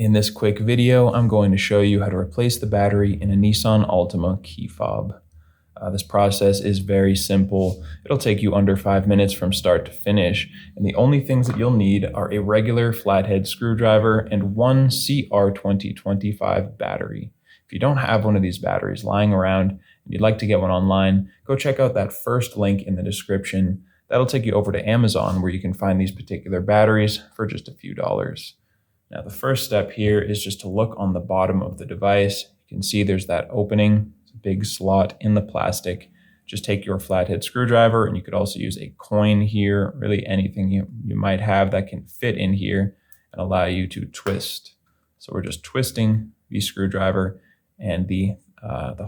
In this quick video, I'm going to show you how to replace the battery in a Nissan Altima key fob. This process is very simple. It'll take you under 5 minutes from start to finish, and the only things that you'll need are a regular flathead screwdriver and one CR2025 battery. If you don't have one of these batteries lying around and you'd like to get one online, go check out that first link in the description. That'll take you over to Amazon where you can find these particular batteries for just a few dollars. Now, the first step here is just to look on the bottom of the device. You can see there's that opening, it's a big slot in the plastic. Just take your flathead screwdriver, and you could also use a coin here, really anything you might have that can fit in here and allow you to twist. So we're just twisting the screwdriver, and the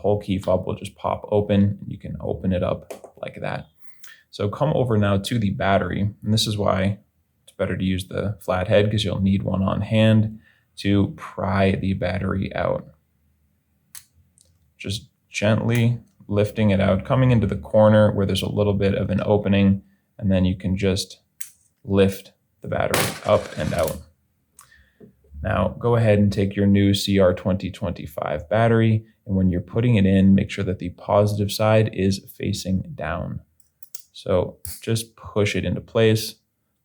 whole key fob will just pop open, and you can open it up like that. So come over now to the battery, and this is why it's better to use the flathead, because you'll need one on hand to pry the battery out. Just gently lifting it out, coming into the corner where there's a little bit of an opening, and then you can just lift the battery up and out. Now go ahead and take your new CR2025 battery, and when you're putting it in, make sure that the positive side is facing down. So just push it into place,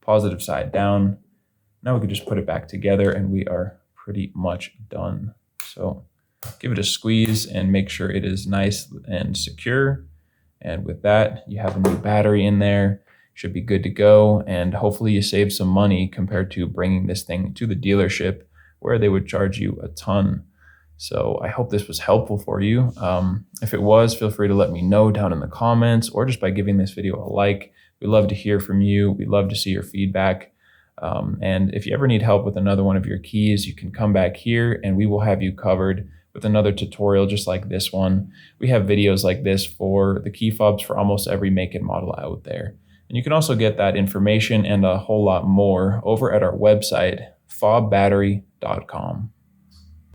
positive side down. Now we can just put it back together and we are pretty much done. So give it a squeeze and make sure it is nice and secure. And with that, you have a new battery in there. Should be good to go. And hopefully you save some money compared to bringing this thing to the dealership where they would charge you a ton. So I hope this was helpful for you. If it was, feel free to let me know down in the comments or just by giving this video a like. We love to hear from you. We love to see your feedback. And if you ever need help with another one of your keys, you can come back here and we will have you covered with another tutorial just like this one. We have videos like this for the key fobs for almost every make and model out there. And you can also get that information and a whole lot more over at our website, FobBattery.com.